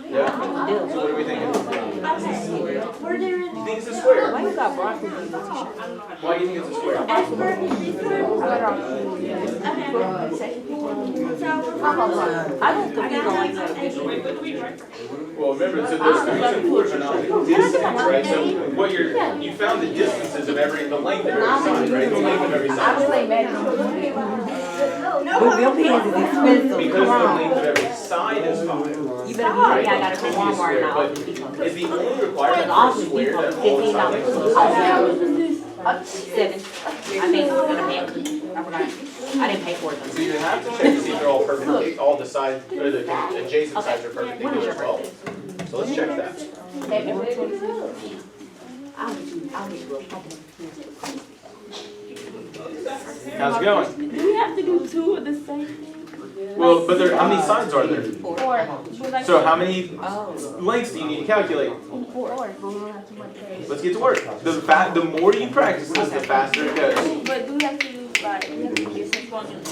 Yeah? So what are we thinking? You think it's a square? Why you got broccoli on your t-shirt? Why do you think it's a square? I don't think we don't like that. Well, remember, so those three rulers are not distance, right? So what you found the distances of the length of every side, right? The length of every side. Your pants is expensive. Because the length of every side is 5. You better be like, I gotta go to Walmart now. But is the only requirement for a square that all the side lengths are 7. I think I forgot. I didn't pay for it though. So you have to check to see if they're all perfect, all the sides, or the adjacent sides are perpendicular as well. So let's check that. How's it going? Do we have to do 2 of the same thing? Well, but how many sides are there? 4. So how many lengths do you need to calculate? 4. Let's get to work. The more you practice this, the faster it goes. But do we have to do like distance functions?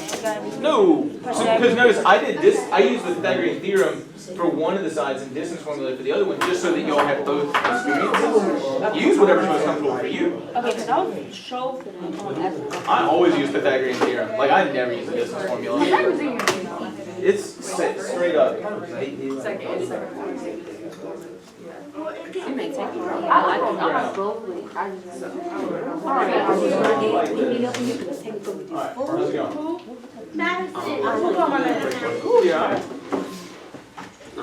No, because notice I did this. I used the Pythagorean theorem for one of the sides and distance formula for the other one, just so that y'all have both experiences. Use whatever's most comfortable for you. Okay, because I was show for I always use Pythagorean theorem. Like I never use the distance formula. It's set straight up. You may take it. I like it. Alright, how's it going? Yeah. You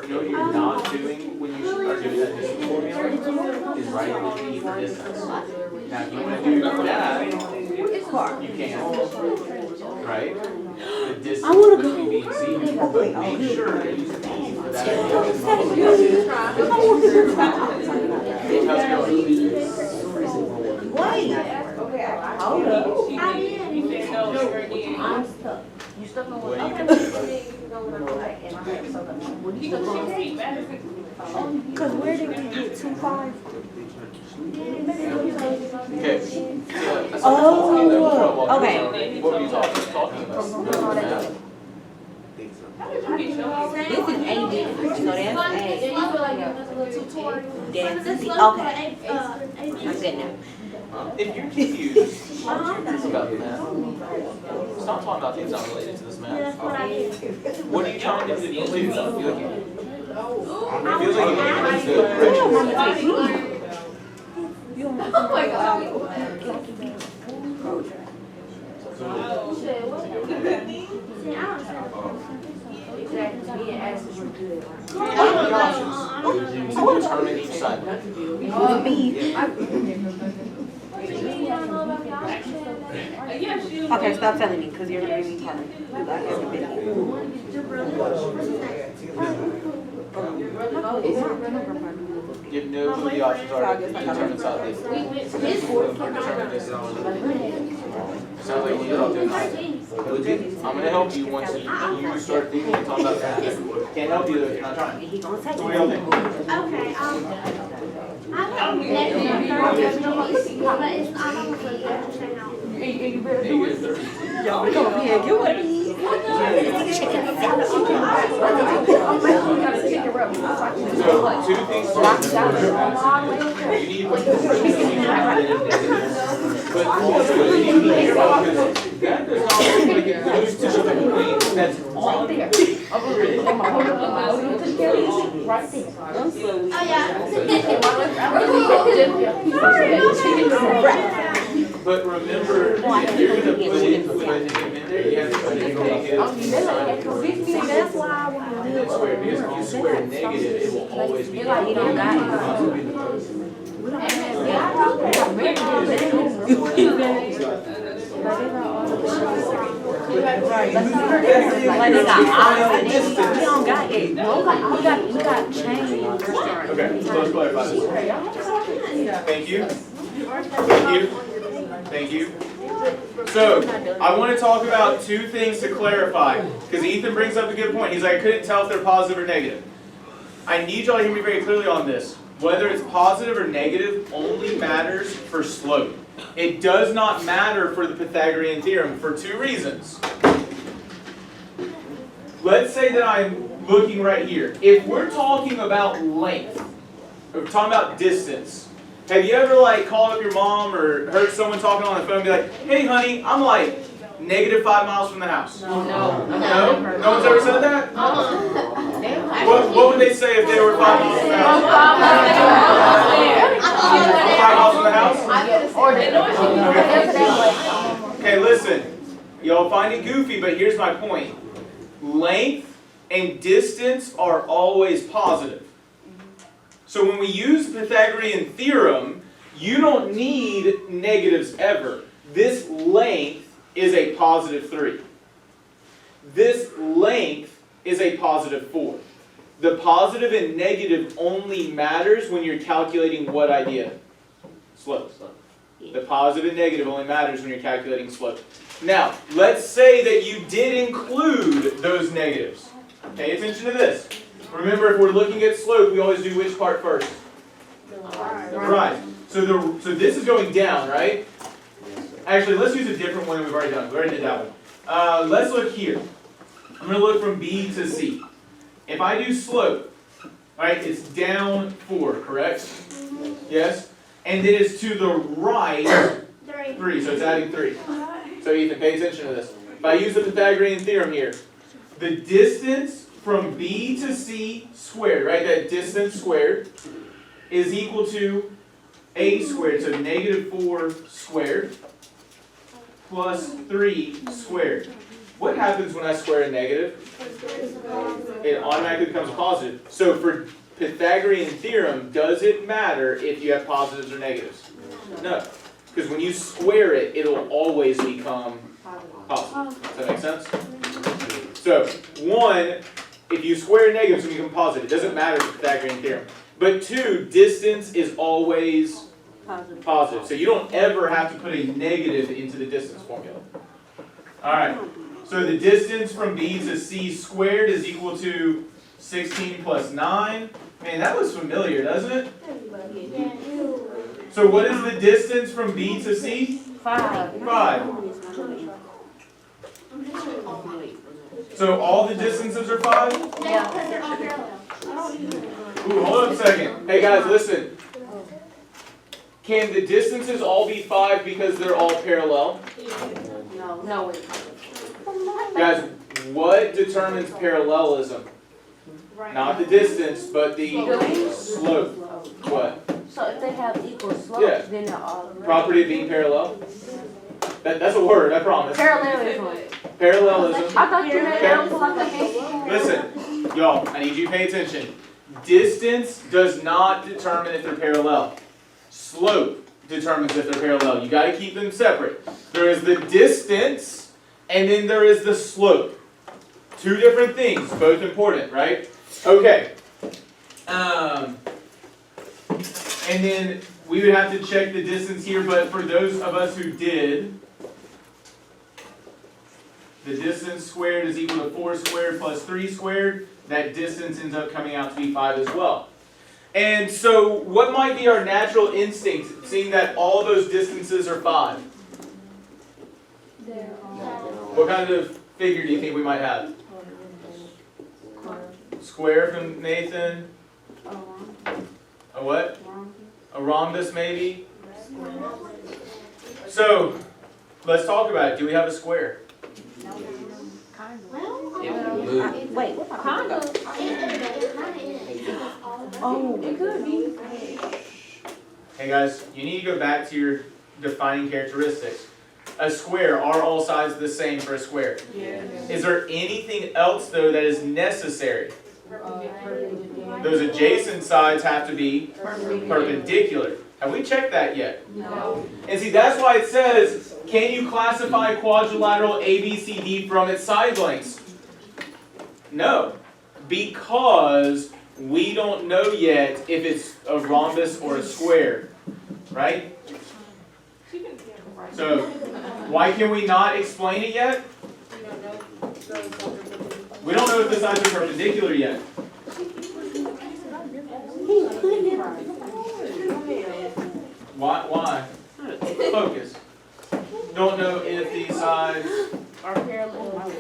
know what you're not doing when you are doing that distance formula is writing the d for distance. Now if you want to do that, you can. Right? The distance between B and C. But make sure that you use d for that. How's it going? Wait. Hold up. I'm stuck. You stuck on What do you Because where did we get 2 5? Okay. Oh, okay. What were you talking about? This is A difference, so that's A. That's C. Okay. I'm good now. If you're confused about that, stop talking about things not related to this math. What are you trying to do? It feels like you Oh my god. I want to determine each side. Okay, stop telling me because you're giving me time. You know what the options are to determine side length. Determine distance. Sounds like you're not doing that. I'm going to help you once you start thinking and talking about that. Can't help you if you're not trying. So what do y'all think? Okay, I'm Y'all come up here and get one of these. So two things to remember. You need but also you need to be careful because that does not really get used to the point that's on. But remember, if you're going to put it in there, you have to put it in negative. That's why I want to do Square, because if you square negative, it will always be like you don't got it. We got change. Okay, so let's clarify this. Thank you. Thank you. Thank you. So, I want to talk about two things to clarify, because Ethan brings up a good point. He's like, I couldn't tell if they're positive or negative. I need y'all to hear me very clearly on this. Whether it's positive or negative only matters for slope. It does not matter for the Pythagorean theorem for two reasons. let's say that I'm looking right here. If we're talking about length, if we're talking about distance, have you ever like called up your mom or heard someone talking on the phone and be like, hey honey, I'm like -5 miles from the house? No. No? No one's ever said that? What would they say if they were 5 miles from the house? 5 miles from the house? Okay, listen. Y'all find it goofy, but here's my point. Length and distance are always positive. So when we use the Pythagorean theorem, you don't need negatives ever. This length is a +3. This length is a +4. The positive and negative only matters when you're calculating what idea? Slope. The positive and negative only matters when you're calculating slope. Now, let's say that you did include those negatives. Pay attention to this. Remember, if we're looking at slope, we always do which part first? The rise. So this is going down, right? Actually, let's use a different one than we've already done. We already did that one. Let's look here. I'm going to look from B to C. If I do slope, right, it's down 4, correct? Yes? And then it's to the right 3, so it's adding 3. So Ethan, pay attention to this. If I use the Pythagorean theorem here, the distance from B to C squared, right, that distance squared, is equal to A squared, so -4 squared plus 3 squared. What happens when I square a negative? It automatically becomes positive. So for Pythagorean theorem, does it matter if you have positives or negatives? No. Because when you square it, it'll always become positive. Does that make sense? So, 1, if you square negatives, it becomes positive. It doesn't matter for Pythagorean theorem. But 2, distance is always positive. So you don't ever have to put a negative into the distance formula. Alright, so the distance from B to C squared is equal to 16 plus 9. Man, that looks familiar, doesn't it? So what is the distance from B to C? 5. 5. So all the distances are 5? Yeah, because they're all parallel. Ooh, hold on a second. Hey guys, listen. Can the distances all be 5 because they're all parallel? No. Guys, what determines parallelism? Not the distance, but the slope. What? So if they have equal slopes, Yeah. then they're all Property of being parallel? That's a word, I promise. parallelism. Parallelism. I thought you meant that was like a fancy. Listen, y'all, I need you to pay attention. Distance does not determine if they're parallel. Slope determines if they're parallel. You got to keep them separate. There is the distance, and then there is the slope. Two different things, both important, right? Okay. And then we would have to check the distance here, but for those of us who did, the distance squared is equal to 4 squared plus 3 squared. That distance ends up coming out to be 5 as well. And so what might be our natural instinct, seeing that all of those distances are 5? What kind of figure do you think we might have? Square from Nathan? A what? A rhombus maybe? So, let's talk about it. Do we have a square? Wait, kind of. Oh, it could be. Hey guys, you need to go back to your defining characteristics. A square, are all sides the same for a square? Yeah. Is there anything else though that is necessary? Those adjacent sides have to be perpendicular. Have we checked that yet? No. And see, that's why it says, can you classify quadrilateral ABCD from its side lengths? No, because we don't know yet if it's a rhombus or a square, right? So, why can we not explain it yet? We don't know if the sides are perpendicular yet. Why? Focus. Don't know if these sides Are parallel.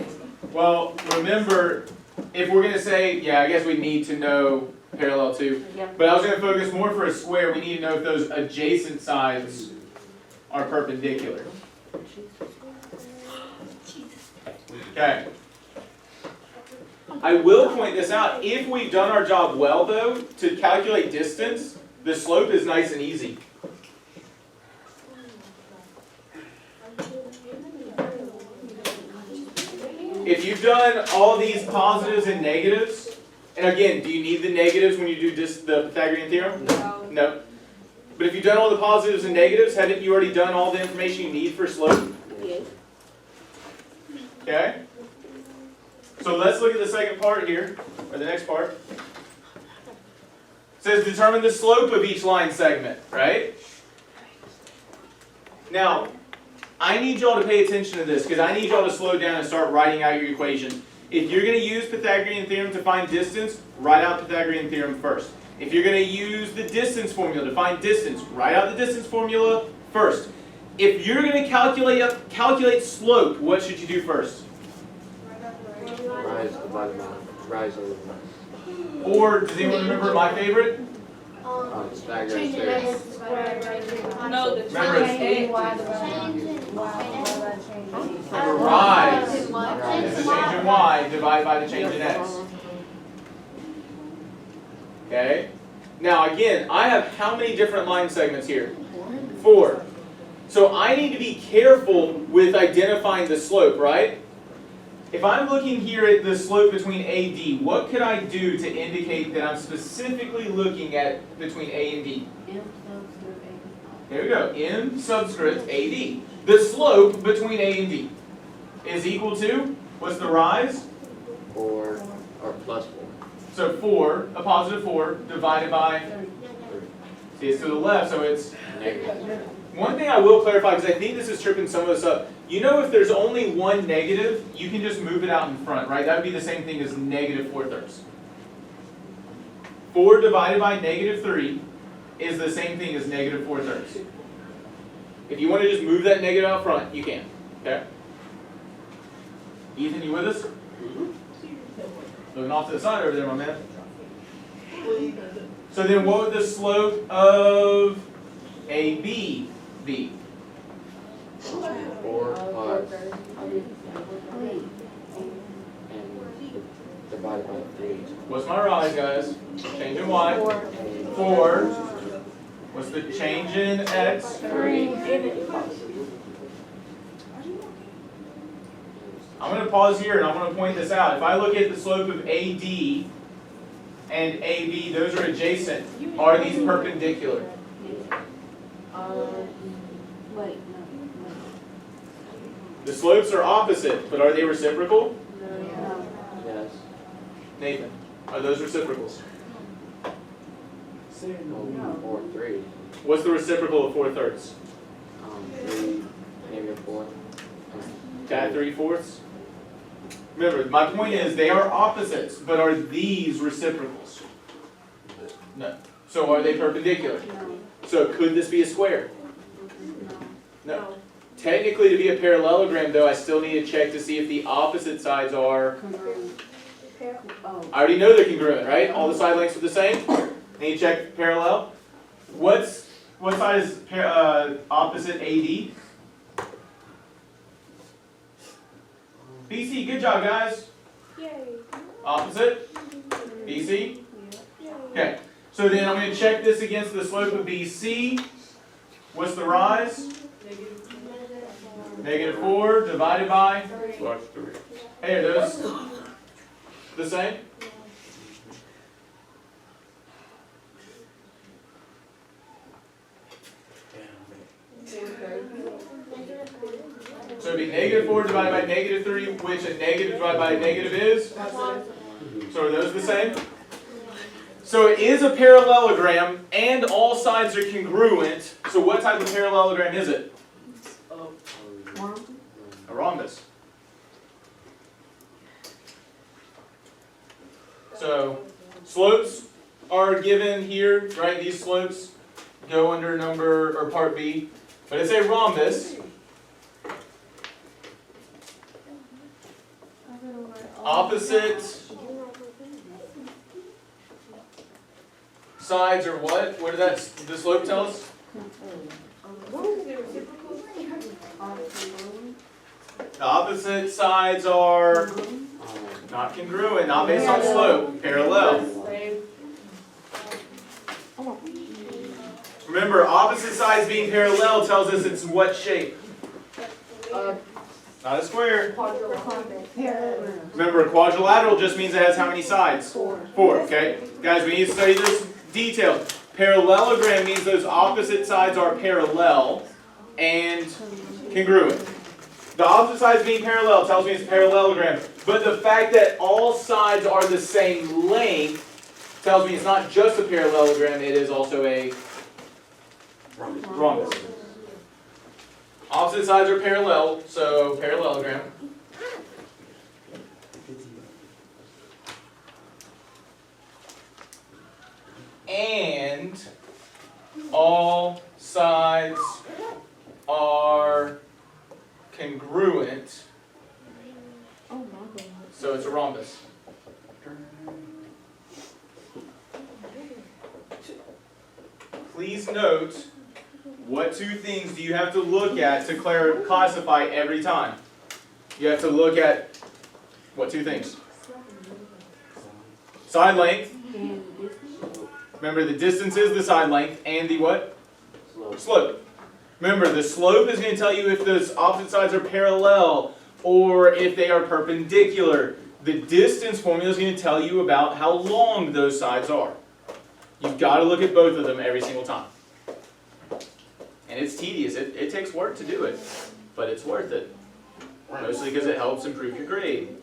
Well, remember, if we're going to say, yeah, I guess we need to know parallel to, Yeah. but I was going to focus more for a square, we need to know if those adjacent sides are perpendicular. Okay. I will point this out, if we've done our job well though, to calculate distance, the slope is nice and easy. If you've done all these positives and negatives, and again, do you need the negatives when you do the Pythagorean theorem? No. No. But if you've done all the positives and negatives, haven't you already done all the information you need for slope? Yes. Okay? So let's look at the second part here, or the next part. It says determine the slope of each line segment, right? Now, I need y'all to pay attention to this because I need y'all to slow down and start writing out your equation. If you're going to use Pythagorean theorem to find distance, write out Pythagorean theorem first. If you're going to use the distance formula to find distance, write out the distance formula first. If you're going to calculate slope, what should you do first? Rise divided by rise over rise. Or, does anyone remember my favorite? Pythagorean theorem. No, the Remember, it's Changing y remember rise is the change in y divided by the change in x. Okay? Now again, I have how many different line segments here? 4. So I need to be careful with identifying the slope, right? If I'm looking here at the slope between AD, what could I do to indicate that I'm specifically looking at between A and D? There we go, M subscript AD. The slope between A and D is equal to, what's the rise? 4 or plus 4. So 4, a positive 4, divided by, see it's to the left, so it's, Negative. one thing I will clarify, because I think this is tripping some of us up, you know if there's only one negative, you can just move it out in front, right? That would be the same thing as negative 4/3. 4 divided by negative 3 is the same thing as negative 4/3. If you want to just move that negative out front, you can. Okay? Ethan, you with us? Looking off to the side over there, my man. So then what would the slope of AB be? 4 plus and divided by 3. What's my rise, guys? Change in y. 4. What's the change in x? 3. I'm going to pause here and I'm going to point this out. If I look at the slope of AD and AB, those are adjacent. Are these perpendicular? Wait, The slopes are opposite, but are they reciprocal? no. Yes. Nathan, are those reciprocals? 4, 3. What's the reciprocal of 4/3? 3, negative 4. Got 3/4? Remember, my point is they are opposites, but are these reciprocals? No. So are they perpendicular? So could this be a square? No. Technically, to be a parallelogram, though, I still need to check to see if the opposite sides are. I already know they're congruent, right? All the side lengths are the same. I need to check parallel. What side is opposite AD? BC, good job, guys. Opposite? BC? Okay, so then I'm going to check this against the slope of BC. What's the rise? Negative 4 divided by? Plus 3. Hey, are those the same? So it'd be negative 4 divided by negative 3, which a negative divided by a negative is? So are those the same? So it is a parallelogram, and all sides are congruent. So what type of parallelogram is it? A rhombus. So slopes are given here, right? These slopes go under number or part B, but it's a rhombus. Opposite sides are what? What did the slope tell us? The opposite sides are not congruent, not based on slope, parallel. Remember, opposite sides being parallel tells us it's what shape? Not a square. Remember, a quadrilateral just means it has how many sides? 4, okay? Guys, we need to study this detailed. Parallelogram means those opposite sides are parallel and congruent. The opposite sides being parallel tells me it's a parallelogram. But the fact that all sides are the same length tells me it's not just a parallelogram, it is also a rhombus. Opposite sides are parallel, so parallelogram. And all sides are congruent, so it's a rhombus. Please note, what two things do you have to look at to classify every time? You have to look at what two things? Side length. Remember, the distance is the side length, and the what? Slope. Remember, the slope is going to tell you if those opposite sides are parallel or if they are perpendicular. The distance formula is going to tell you about how long those sides are. You've got to look at both of them every single time. And it's tedious. It takes work to do it, but it's worth it. Mostly because it helps improve your grade.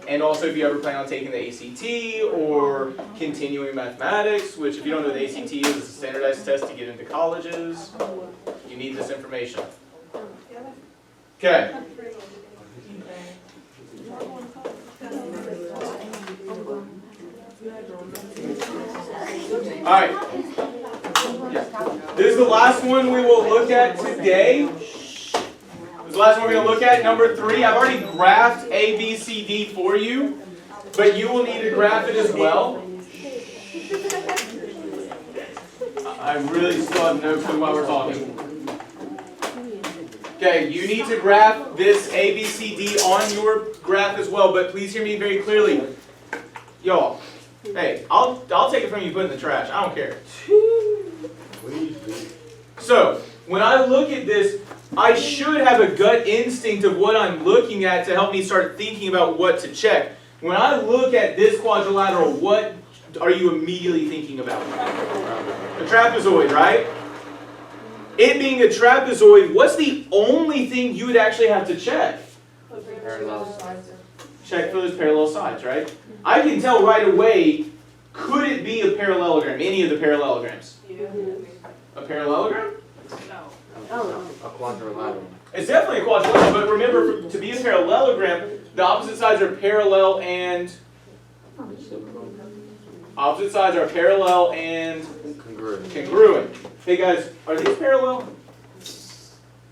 And also if you ever plan on taking the ACT or continuing mathematics, which if you don't know what the ACT is, it's a standardized test to get into colleges, you need this information. Okay. Alright. This is the last one we will look at today. This is the last one we're going to look at, number 3. I've already graphed A, B, C, D for you, but you will need to graph it as well. I really still have no clue why we're talking. Okay, you need to graph this A, B, C, D on your graph as well, but please hear me very clearly. Y'all, hey, I'll take it from you, put it in the trash. I don't care. So, when I look at this, I should have a gut instinct of what I'm looking at to help me start thinking about what to check. When I look at this quadrilateral, what are you immediately thinking about? A trapezoid, right? It being a trapezoid, what's the only thing you would actually have to check? Check for those parallel sides, right? I can tell right away, could it be a parallelogram? Any of the parallelograms? A parallelogram? A quadrilateral. It's definitely a quadrilateral, but remember, to be a parallelogram, the opposite sides are parallel and... Opposite sides are parallel and... Congruent. Hey guys, are these parallel?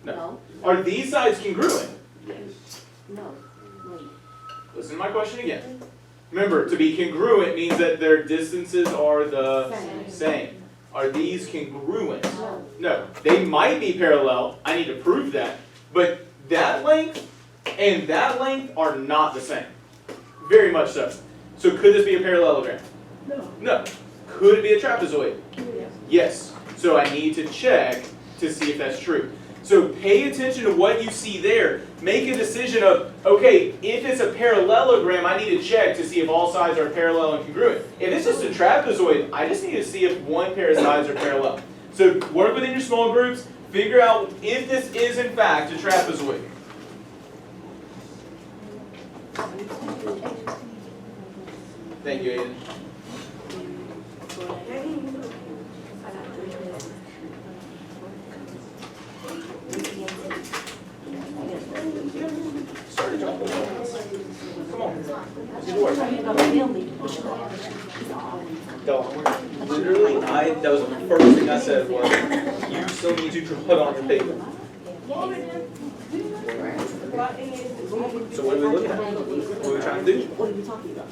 No. Are these sides congruent? Yes. No. Wait. Listen to my question again. Remember, to be congruent means that their distances are the same. Are these congruent? No. They might be parallel. I need to prove that. But that length and that length are not the same. Very much so. So could this be a parallelogram? No. No. Could it be a trapezoid? Yes. So I need to check to see if that's true. So pay attention to what you see there. Make a decision of, okay, if it's a parallelogram, I need to check to see if all sides are parallel and congruent. If it's just a trapezoid, I just need to see if one pair of sides are parallel. So work within your small groups, figure out if this is in fact a trapezoid. Thank you, Aiden. Come on. Literally, that was the first thing I said was, you still need to put on your paper. So what are we looking at? What are we trying to do? What are you talking about?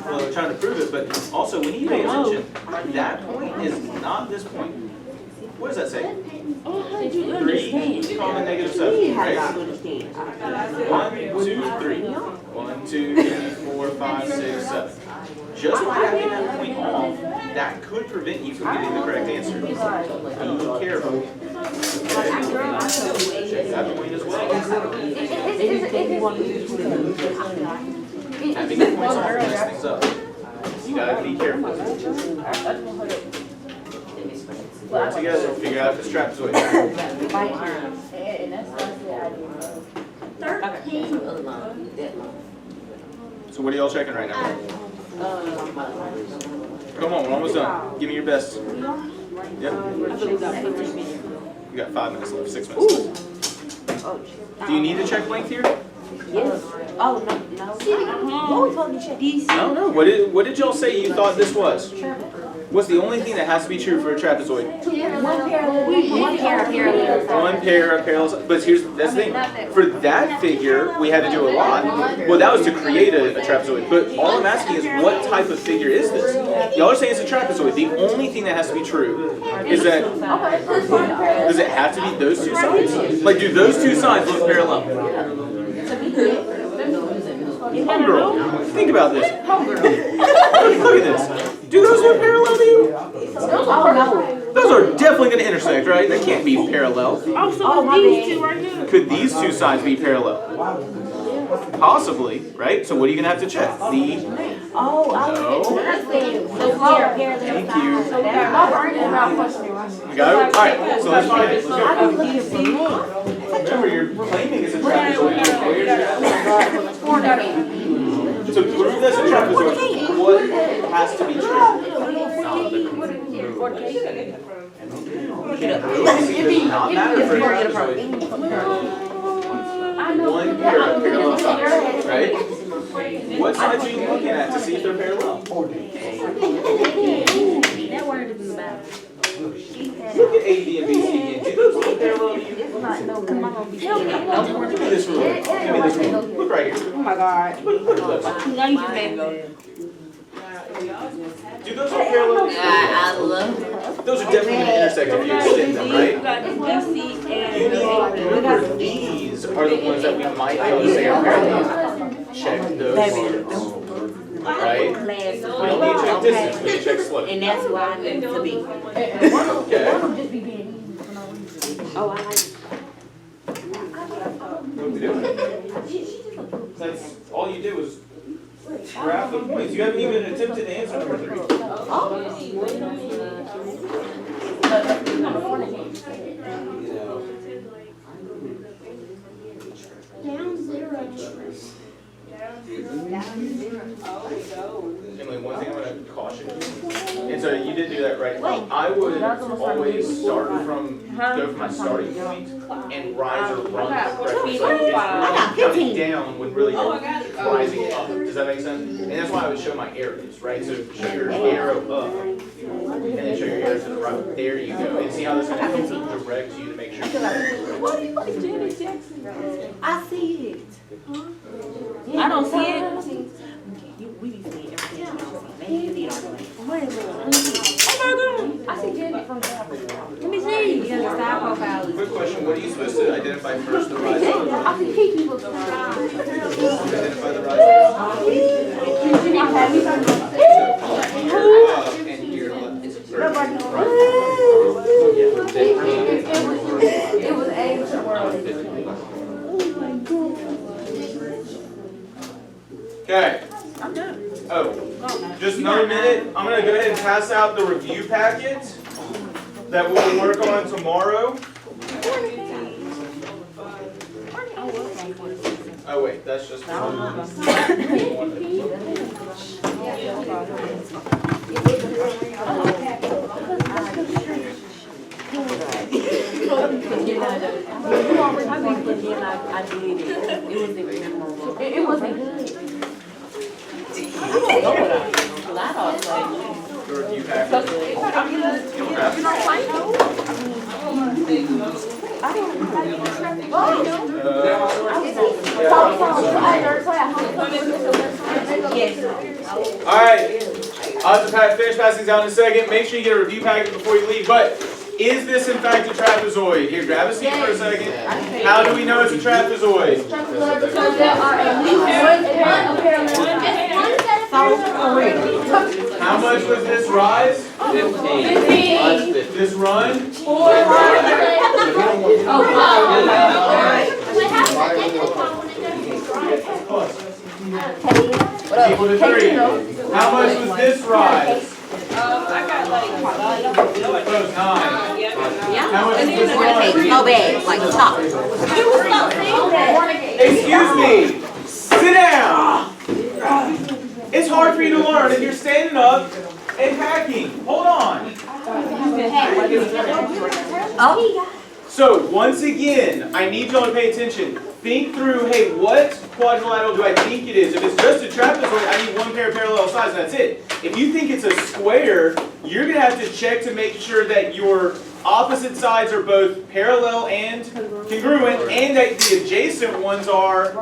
Well, we're trying to prove it, but also we need to pay attention. That point is not this point. What does that say? 3, common negative 7, right? 1, 2, 3. 1, 2, 3, 4, 5, 6, 7. Just by having that point off, that could prevent you from getting the correct answer. Be careful. Check that point as well. Having the points off messes things up. You gotta be careful. Work together, figure out if it's trapezoid. 13. So what are y'all checking right now? Come on, we're almost done. Give me your best. Yep. You got 5 minutes left, 6 minutes left. Do you need to check length here? Yes. Oh, no. What we told you check? No, no. What did y'all say you thought this was? What's the only thing that has to be true for a trapezoid? One pair of parallels. One pair of parallels. But that's the thing. For that figure, we had to do a lot. Well, that was to create a trapezoid. But all I'm asking is, what type of figure is this? Y'all are saying it's a trapezoid. The only thing that has to be true is that, does it have to be those two sides? Like, do those two sides look parallel? Homegirl, think about this. Look at this. Do those look parallel to you? Those are definitely going to intersect, right? They can't be parallel. These two right here. Could these two sides be parallel? Possibly, right? So what are you going to have to check? No. Thank you. We got it? Alright, so let's find it. Let's go. Remember, you're claiming it's a trapezoid. To prove this a trapezoid, what has to be true? It does not matter for a trapezoid. One pair of parallel sides, right? What sides are you looking at to see if they're parallel? That word is about. Look at A, B, and B, C again. Do those look parallel to you? Give me this rule. Give me this rule. Look right here. Oh my God. Look at those. Now you just made me. Do those look parallel? Those are definitely going to intersect if you extend them, right? Remember, these are the ones that we might be able to say are parallel. Check those ones. Right? We don't need to check distance, we need to check slope. And that's why I need to be. Okay? Oh, I like. What are we doing? That's all you did was graph the points. You haven't even attempted to answer number 3. Down 0. Emily, one thing I'm going to caution you, and so you did do that right. I would always go from my starting point and rise or run correctly. So it's coming down when really you're rising up. Does that make sense? And that's why I would show my arrows, right? So show your arrow up, and then show your arrow to the right. There you go. And see how this is going to help direct you to make sure you're I see it. I don't see it. We be seeing everything. Maybe you need our way. Oh my God. I see Jenny from there. Let me see. Yeah, the side profile is. Quick question, what are you supposed to identify first, the rise up? I can keep people from Identify the rise up. And here left. It was A's world. Okay. Oh, just another minute. I'm going to go ahead and pass out the review packet that we'll work on tomorrow. Oh wait, that's just It wasn't good. the review packet. You know, Alright, I'll have to finish passing these out in a second. Make sure you get a review packet before you leave. But is this in fact a trapezoid? Here, grab a seat for a second. How do we know it's a trapezoid? How much was this rise? 15. This run? Equal to 3. How much was this rise? I got like Close, 9. How much was Okay, this run? no bad, like top. Excuse me. Sit down. It's hard for you to learn if you're standing up and hacking. Hold on. So once again, I need y'all to pay attention. Think through, hey, what quadrilateral do I think it is? If it's just a trapezoid, I need one pair of parallel sides, and that's it. If you think it's a square, you're going to have to check to make sure that your opposite sides are both parallel and congruent, and that the adjacent ones are,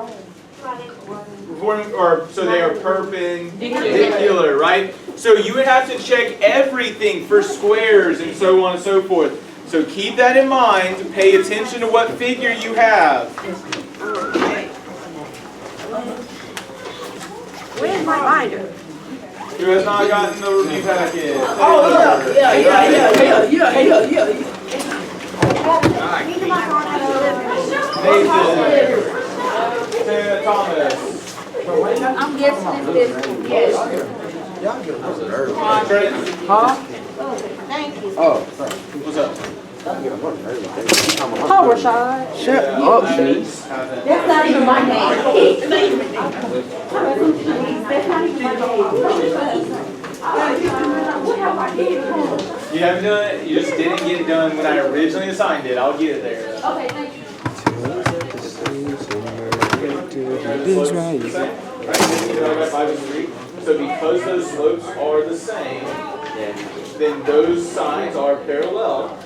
so they are perpendicular, right? So you would have to check everything for squares and so on and so forth. So keep that in mind. Pay attention to what figure you have. Where's my binder? Who has not gotten the review packet? Oh, yeah. Nathan. Thomas. I'm guessing it's this. Yes. Trent. Thank you. Oh, What's up? Power shot. shut up, Shanice. That's not even my name. That's not even my name. You haven't done it? You just didn't get it done when I originally assigned it. I'll get it there. Okay, thank you. So because those slopes are the same, then those sides are parallel.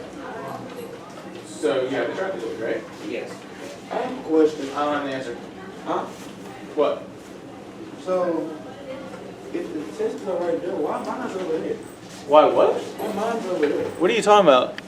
So you have the trapezoid, right? Yes. I have a question. I don't have the answer. Huh? What? So, if the test is right there, why mine's over here? Why what? Why mine's over there? What are you talking about?